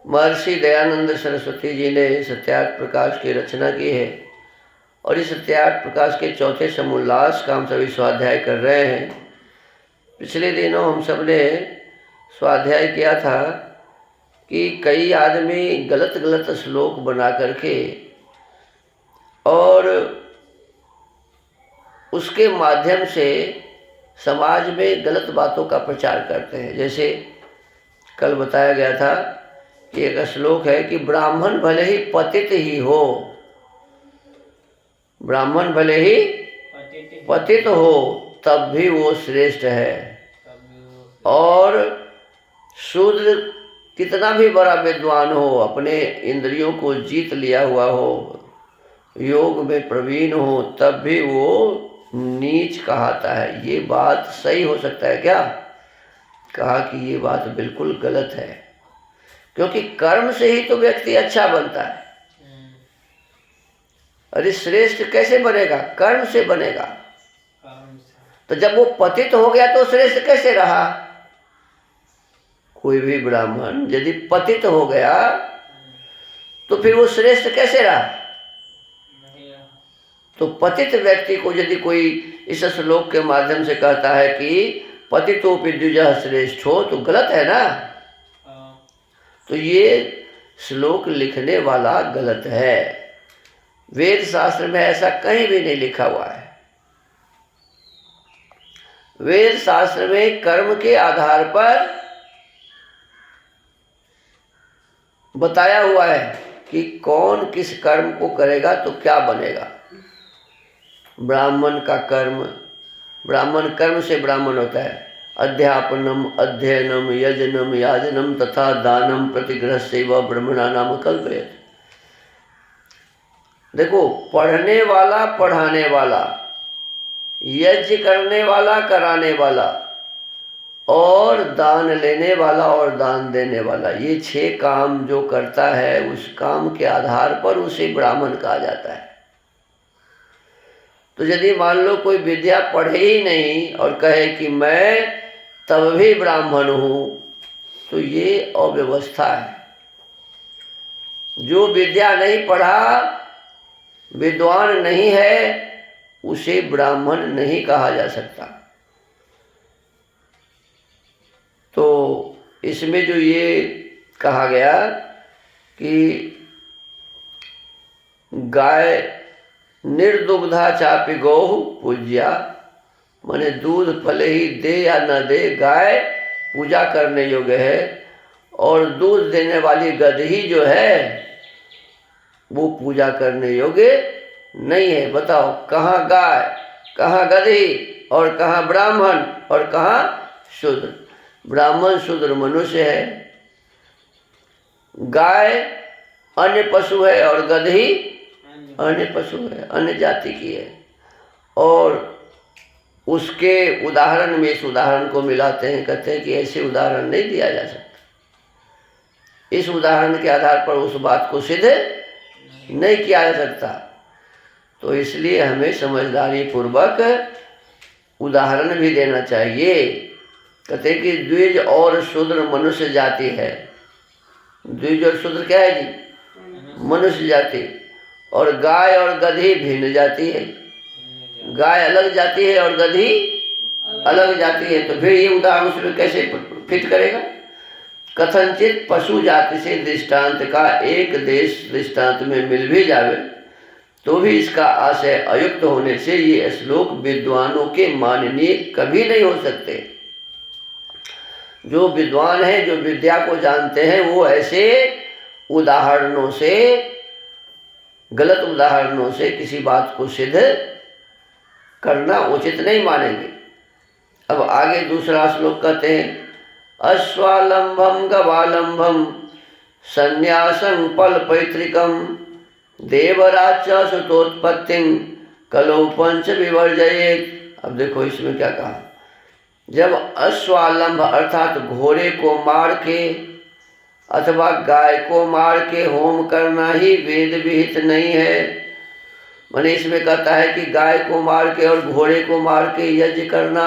महर्षि दयानंद सरस्वती जी ने सत्यार्थ प्रकाश की रचना की है और इस सत्यार्थ प्रकाश के चौथे समोल्लास का हम सभी स्वाध्याय कर रहे हैं। पिछले दिनों हम सब ने स्वाध्याय किया था कि कई आदमी गलत गलत श्लोक बना करके और उसके माध्यम से समाज में गलत बातों का प्रचार करते हैं। जैसे कल बताया गया था कि एक श्लोक है कि ब्राह्मण भले ही पतित ही हो, ब्राह्मण भले ही पतित हो तब भी वो श्रेष्ठ है, और शूद्र कितना भी बड़ा विद्वान हो, अपने इंद्रियों को जीत लिया हुआ हो, योग में प्रवीण हो, तब भी वो नीच कहाता है। ये बात सही हो सकता है क्या? कहा कि ये बात बिल्कुल गलत है, क्योंकि कर्म से ही तो व्यक्ति अच्छा बनता है। अरे श्रेष्ठ कैसे बनेगा? कर्म से बनेगा। तो जब वो पतित हो गया तो श्रेष्ठ कैसे रहा? कोई भी ब्राह्मण यदि पतित हो गया तो फिर वो श्रेष्ठ कैसे रहा? तो पतित व्यक्ति को यदि कोई इस श्लोक के माध्यम से कहता है कि पतितोपि द्विजः श्रेष्ठ हो, तो गलत है ना। तो ये श्लोक लिखने वाला गलत है। वेद शास्त्र में ऐसा कहीं भी नहीं लिखा हुआ है। वेद शास्त्र में कर्म के आधार पर बताया हुआ है कि कौन किस कर्म को करेगा तो क्या बनेगा। ब्राह्मण का कर्म, ब्राह्मण कर्म से ब्राह्मण होता है। अध्यापनम, अध्ययनम, यजनम, याजनम तथा दानम प्रतिग्रह सेवा ब्रह्मणा नाम कल्पयेत। देखो, पढ़ने वाला पढ़ाने वाला, यज्ञ करने वाला कराने वाला, और दान लेने वाला और दान देने वाला, ये 6 काम जो करता है उस काम के आधार पर उसे ब्राह्मण कहा जाता है। तो यदि मान लो कोई विद्या पढ़े ही नहीं और कहे कि मैं तब भी ब्राह्मण हूँ, तो ये अव्यवस्था है। जो विद्या नहीं पढ़ा, विद्वान नहीं है, उसे ब्राह्मण नहीं कहा जा सकता। तो इसमें जो ये कहा गया कि गाय निर्दुग्धा चापि गौ पूज्या, माने दूध भले ही दे या न दे, गाय पूजा करने योग्य है, और दूध देने वाली गदही जो है वो पूजा करने योग्य नहीं है। बताओ, कहाँ गाय, कहाँ गदही, और कहाँ ब्राह्मण, और कहाँ शूद्र? ब्राह्मण शूद्र मनुष्य है, गाय अन्य पशु है, और गदही अन्य पशु है, अन्य जाति की है। और उसके उदाहरण में इस उदाहरण को मिलाते हैं, कहते हैं कि ऐसे उदाहरण नहीं दिया जा सकता। इस उदाहरण के आधार पर उस बात को सिद्ध नहीं किया जा सकता। तो इसलिए हमें समझदारी पूर्वक उदाहरण भी देना चाहिए। कहते हैं कि द्विज और शूद्र मनुष्य जाति है। द्विज और शूद्र क्या है जी? मनुष्य जाति। और गाय और गधी भिन्न जाति है। गाय अलग जाति है और गधी अलग जाति है। तो फिर ये उदाहरण उसमें कैसे फिट करेगा? कथनचित पशु जाति से दृष्टांत का एक देश दृष्टांत में मिल भी जावे तो भी इसका आशय अयुक्त होने से ये श्लोक विद्वानों के माननीय कभी नहीं हो सकते। जो विद्वान हैं, जो विद्या को जानते हैं, वो ऐसे उदाहरणों से, गलत उदाहरणों से किसी बात को सिद्ध करना उचित नहीं मानेंगे। अब आगे दूसरा श्लोक कहते हैं, अश्वालंबम गवालंबम संन्यासं फल पैतृकम देवराज सुतोत्पत्तिं कलौ पंच विवर्जयेत। अब देखो इसमें क्या कहा। जब अश्वालंब अर्थात घोड़े को मार के अथवा गाय को मार के होम करना ही वेद विहित नहीं है। माने इसमें कहता है कि गाय को मार के और घोड़े को मार के यज्ञ करना,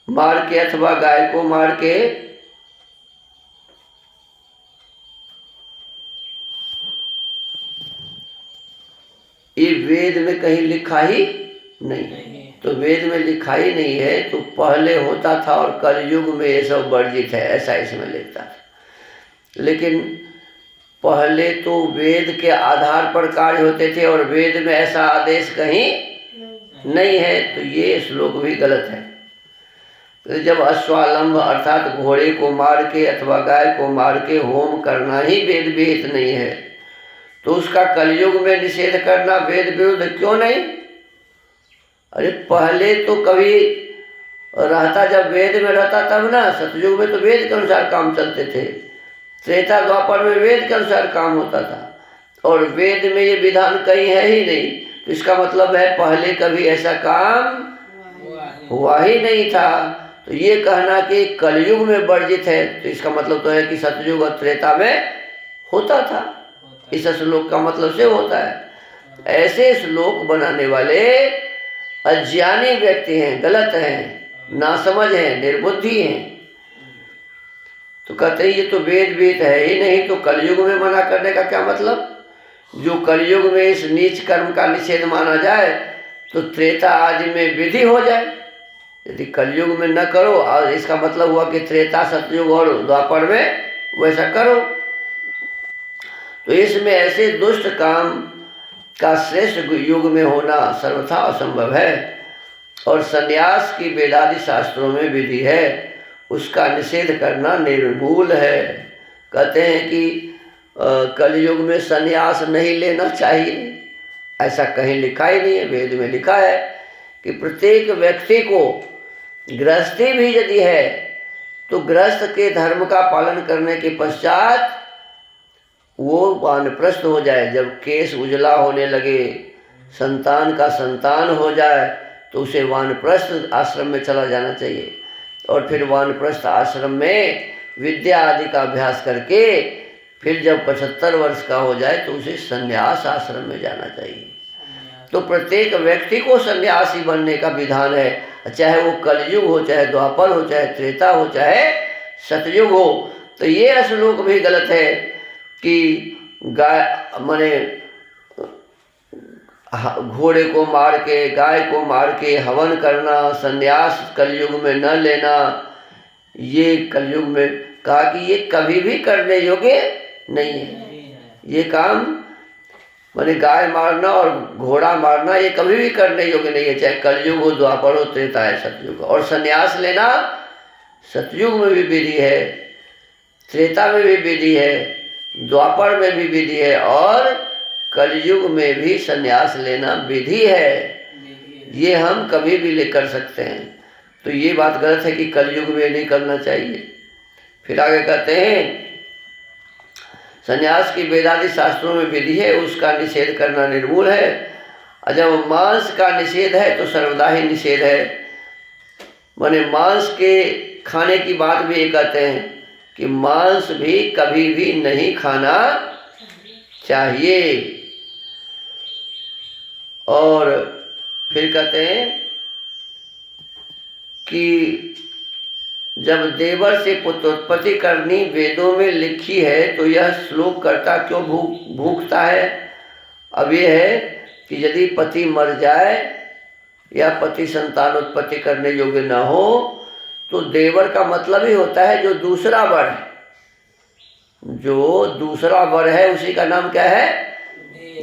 मार के अथवा गाय को मार के ये वेद में कहीं लिखा ही नहीं। तो वेद में लिखा ही नहीं है तो पहले होता था और कलयुग में ये सब वर्जित है, ऐसा इसमें लिखता था। लेकिन पहले तो वेद के आधार पर कार्य होते थे और वेद में ऐसा आदेश कहीं नहीं है, तो ये श्लोक भी गलत है। तो जब अश्वालंब अर्थात घोड़े को मार के अथवा गाय को मार के होम करना ही वेद विहित नहीं है, तो उसका कलयुग में निषेध करना वेद विरुद्ध क्यों नहीं? अरे पहले तो कभी रहता, जब वेद में रहता तब ना, सतयुग में तो वेद के अनुसार काम चलते थे, त्रेता द्वापर में वेद के अनुसार काम होता था, और वेद में ये विधान कहीं है ही नहीं। तो इसका मतलब है पहले कभी ऐसा काम हुआ ही नहीं था। तो ये कहना कि कलयुग में वर्जित है, तो इसका मतलब तो है कि सतयुग और त्रेता में होता था। इस श्लोक का मतलब से होता है। ऐसे श्लोक बनाने वाले अज्ञानी व्यक्ति हैं, गलत हैं, नासमझ हैं, निर्बुद्धि हैं। तो कहते हैं ये तो वेद वेद है ही नहीं, तो कलयुग में मना करने का क्या मतलब? जो कलयुग में इस नीच कर्म का निषेध माना जाए तो त्रेता आदि में विधि हो जाए। यदि कलयुग में न करो और इसका मतलब हुआ कि त्रेता सतयुग और द्वापर में वैसा करो, तो इसमें ऐसे दुष्ट काम का श्रेष्ठ युग में होना सर्वथा असंभव है। और संन्यास की वेदादि शास्त्रों में विधि है, उसका निषेध करना निर्मूल है। कहते हैं कि कलयुग में संन्यास नहीं लेना चाहिए, ऐसा कहीं लिखा ही नहीं है। वेद में लिखा है कि प्रत्येक व्यक्ति को गृहस्थी भी यदि है तो गृहस्थ के धर्म का पालन करने के पश्चात वो वानप्रस्थ हो जाए। जब केश उजला होने लगे, संतान का संतान हो जाए, तो उसे वानप्रस्थ आश्रम में चला जाना चाहिए, और फिर वानप्रस्थ आश्रम में विद्या आदि का अभ्यास करके फिर जब 75 वर्ष का हो जाए तो उसे संन्यास आश्रम में जाना चाहिए। तो प्रत्येक व्यक्ति को सन्यासी बनने का विधान है, चाहे वो कलयुग हो, चाहे द्वापर हो, चाहे त्रेता हो, चाहे सतयुग हो। तो ये श्लोक भी गलत है कि गाय माने घोड़े को मार के, गाय को मार के हवन करना, संन्यास कलयुग में न लेना, ये कलयुग में कहा कि ये कभी भी करने योग्य नहीं है। ये काम माने गाय मारना और घोड़ा मारना ये कभी भी करने योग्य नहीं है, चाहे कलयुग हो, द्वापर हो, त्रेता है, सतयुग हो। और संन्यास लेना सतयुग में भी विधि है, त्रेता में भी विधि है, द्वापर में भी विधि है, और कलयुग में भी संन्यास लेना विधि है। ये हम कभी भी कर सकते हैं। तो ये बात गलत है कि कलयुग में नहीं करना चाहिए। फिर आगे कहते हैं संन्यास की वेदादि शास्त्रों में विधि है, उसका निषेध करना निर्मूल है। और जब मांस का निषेध है तो सर्वदा ही निषेध है। माने मांस के खाने की बात भी ये कहते हैं कि मांस भी कभी भी नहीं खाना चाहिए। और फिर कहते हैं कि जब देवर से पुत्रोत्पत्ति करनी वेदों में लिखी है तो यह श्लोक करता क्यों भूखता है? अब ये है कि यदि पति मर जाए या पति संतानोत्पत्ति करने योग्य न हो तो देवर का मतलब ही होता है जो दूसरा वर है। जो दूसरा वर है उसी का नाम क्या है?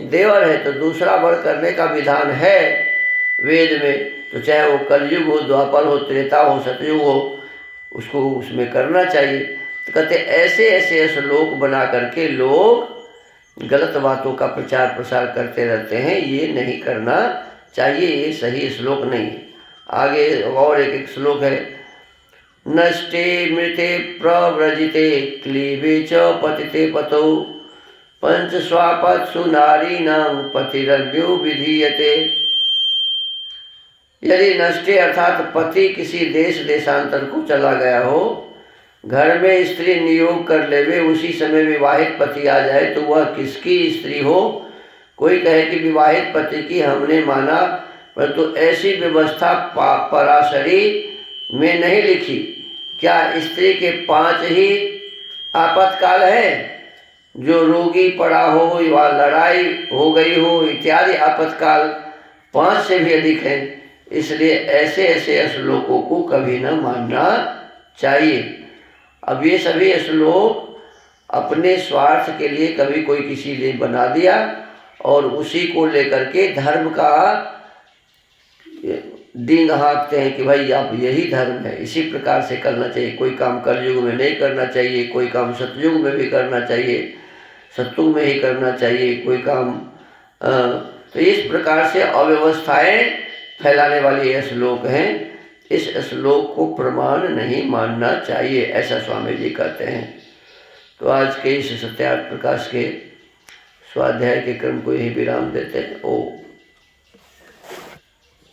देवर है। तो दूसरा वर करने का विधान है वेद में, तो चाहे वो कलयुग हो, द्वापर हो, त्रेता हो, सतयुग हो, उसको उसमें करना चाहिए। तो कहते ऐसे ऐसे श्लोक बना करके लोग गलत बातों का प्रचार प्रसार करते रहते हैं, ये नहीं करना चाहिए, ये सही श्लोक नहीं है। आगे और एक श्लोक है, नष्टे मृते प्रव्रजिते क्लीबे च पतिते पतौ पंच स्वापत्सु नारीणां पतिरन्यो विधीयते। यदि नष्टे अर्थात पति किसी देश देशांतर को चला गया हो, घर में स्त्री नियोग कर लेवे, उसी समय विवाहित पति आ जाए तो वह किसकी स्त्री हो? कोई कहे कि विवाहित पति की हमने माना, परंतु ऐसी व्यवस्था पराशरी में नहीं लिखी। क्या स्त्री के 5 ही आपातकाल है? जो रोगी पड़ा हो या लड़ाई हो गई हो इत्यादि आपातकाल 5 से भी अधिक है। इसलिए ऐसे ऐसे श्लोकों को कभी न मानना चाहिए। अब ये सभी श्लोक अपने स्वार्थ के लिए कभी कोई किसी ने बना दिया और उसी को लेकर के धर्म का डींग हाँकते हैं कि भाई आप यही धर्म है, इसी प्रकार से करना चाहिए। कोई काम कलयुग में नहीं करना चाहिए, कोई काम सतयुग में भी करना चाहिए, सतयुग में ही करना चाहिए कोई काम। तो इस प्रकार से अव्यवस्थाएं फैलाने वाली ये श्लोक हैं। इस श्लोक को प्रमाण नहीं मानना चाहिए, ऐसा स्वामी जी कहते हैं। तो आज के इस सत्यार्थ प्रकाश के स्वाध्याय के क्रम को यही विराम देते हैं। ओ